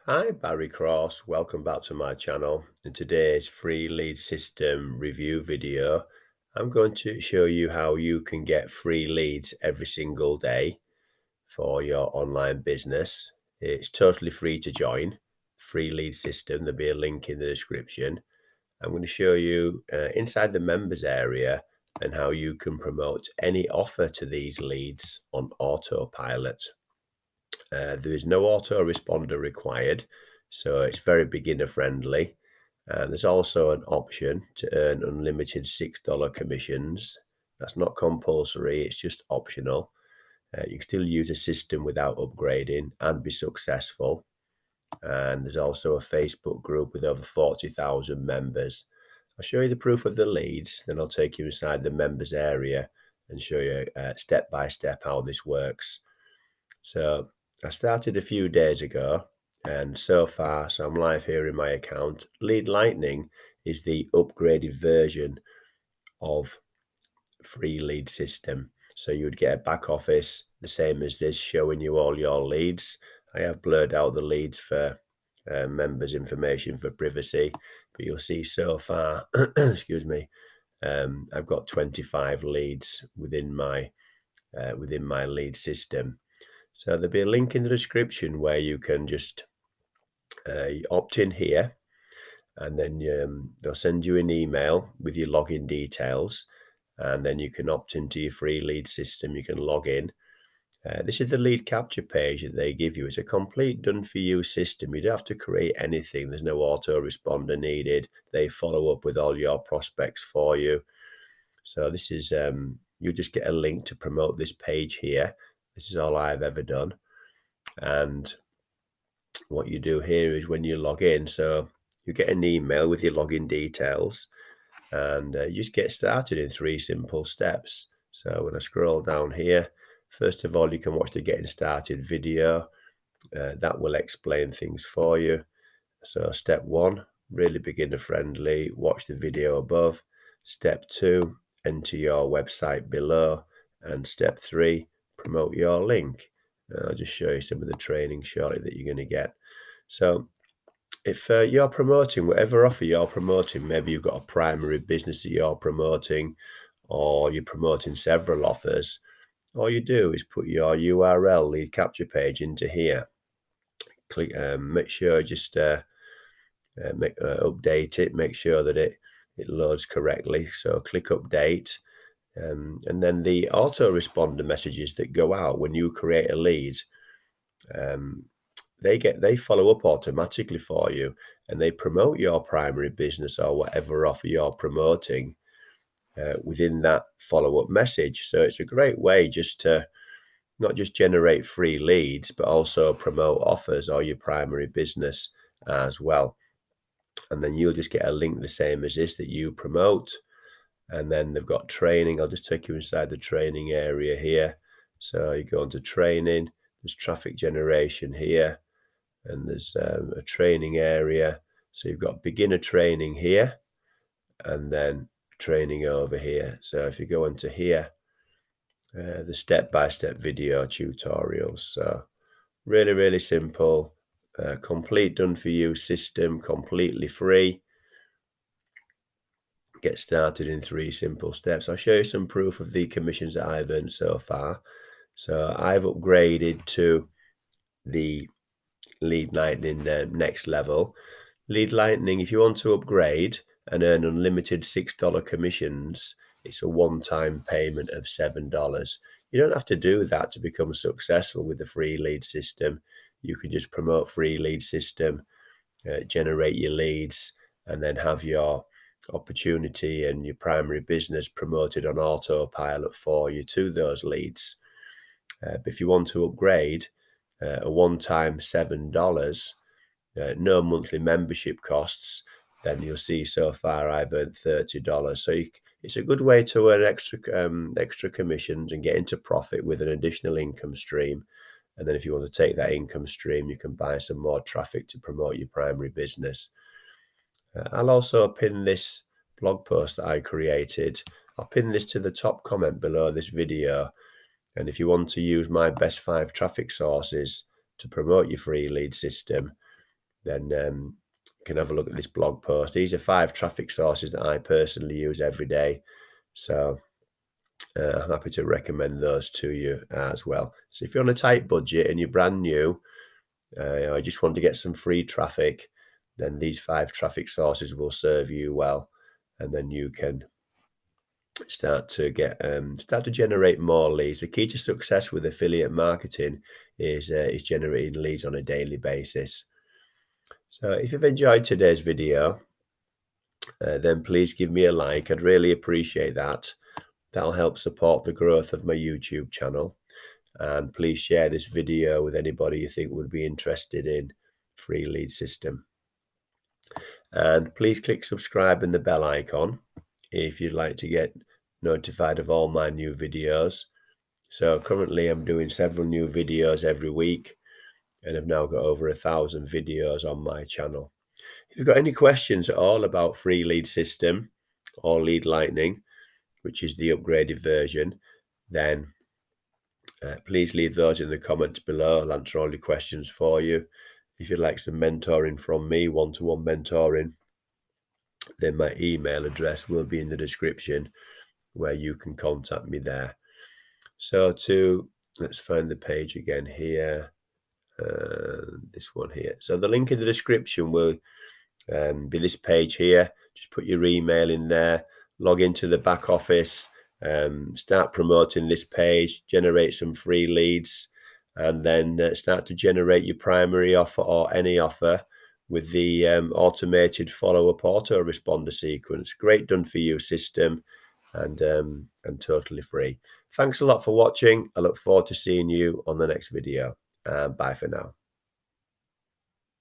Hi, Barry Cross. Welcome back to my channel. In today's free lead system review video, I'm going to show you how you can get free leads every single day for your online business. It's totally free to join. Free lead system. There'll be a link in the description. I'm going to show you inside the members area and how you can promote any offer to these leads on autopilot. There is no autoresponder required, so it's very beginner friendly. And there's also an option to earn unlimited $6 commissions. That's not compulsory, it's just optional. You can still use a system without upgrading and be successful. And there's also a Facebook group with over 40,000 members. I'll show you the proof of the leads, then I'll take you inside the members area and show you step by step how this works. So I started a few days ago, and so far, so I'm live here in my account. Lead Lightning is the upgraded version of free lead system. So you would get a back office, the same as this, showing you all your leads. I have blurred out the leads for members' information for privacy, but you'll see so far, excuse me, I've got 25 leads within my lead system. So there'll be a link in the description where you can just opt in here, and then they'll send you an email with your login details, and then you can opt into your free lead system. You can log in. This is the lead capture page that they give you. It's a complete done-for-you system. You don't have to create anything. There's no autoresponder needed. They follow up with all your prospects for you. So this is, you just get a link to promote this page here. This is all I've ever done. And what you do here is when you log in, so you get an email with your login details, and you just get started in 3 simple steps. So when I scroll down here, first of all, you can watch the getting started video. That will explain things for you. So step 1, really beginner friendly, watch the video above. Step 2, enter your website below. And step 3, promote your link. I'll just show you some of the training shortly that you're going to get. So if you're promoting whatever offer you're promoting, maybe you've got a primary business that you're promoting, or you're promoting several offers, all you do is put your URL lead capture page into here. Click, make sure just update it, make sure that it loads correctly. So click update, and then the autoresponder messages that go out when you create a lead, they follow up automatically for you, and they promote your primary business or whatever offer you're promoting within that follow-up message. So it's a great way just to not just generate free leads, but also promote offers or your primary business as well. And then you'll just get a link the same as this that you promote. And then they've got training. I'll just take you inside the training area here. So you go into training, there's traffic generation here, and there's a training area. So you've got beginner training here, and then training over here. So if you go into here, the step-by-step video tutorials. So really, really simple, complete done-for-you system, completely free. Get started in 3 simple steps. I'll show you some proof of the commissions that I've earned so far. So I've upgraded to the Lead Lightning next level. Lead Lightning, if you want to upgrade and earn unlimited $6 commissions, it's a one-time payment of $7. You don't have to do that to become successful with the free lead system. You can just promote free lead system, generate your leads, and then have your opportunity and your primary business promoted on autopilot for you to those leads. But if you want to upgrade, a one-time $7, no monthly membership costs, then you'll see so far I've earned $30. So it's a good way to earn extra commissions and get into profit with an additional income stream. And then if you want to take that income stream, you can buy some more traffic to promote your primary business. I'll also pin this blog post that I created. I'll pin this to the top comment below this video. And if you want to use my best 5 traffic sources to promote your free lead system, then you can have a look at this blog post. These are 5 traffic sources that I personally use every day. So I'm happy to recommend those to you as well. So if you're on a tight budget and you're brand new, or you just want to get some free traffic, then these 5 traffic sources will serve you well, and then you can start to generate more leads. The key to success with affiliate marketing is generating leads on a daily basis. So if you've enjoyed today's video, then please give me a like. I'd really appreciate that. That'll help support the growth of my YouTube channel. And please share this video with anybody you think would be interested in free lead system. And please click subscribe and the bell icon if you'd like to get notified of all my new videos. So currently I'm doing several new videos every week, and I've now got over 1,000 videos on my channel. If you've got any questions at all about free lead system or lead lightning, which is the upgraded version, then please leave those in the comments below. I'll answer all your questions for you. If you'd like some mentoring from me, one-to-one mentoring, then my email address will be in the description where you can contact me there. So let's find the page again here, this one here. So the link in the description will be this page here. Just put your email in there, log into the back office, start promoting this page, generate some free leads, and then start to generate your primary offer or any offer with the automated follow-up autoresponder sequence. Great done for you system, and totally free. Thanks a lot for watching. I look forward to seeing you on the next video. Bye for now.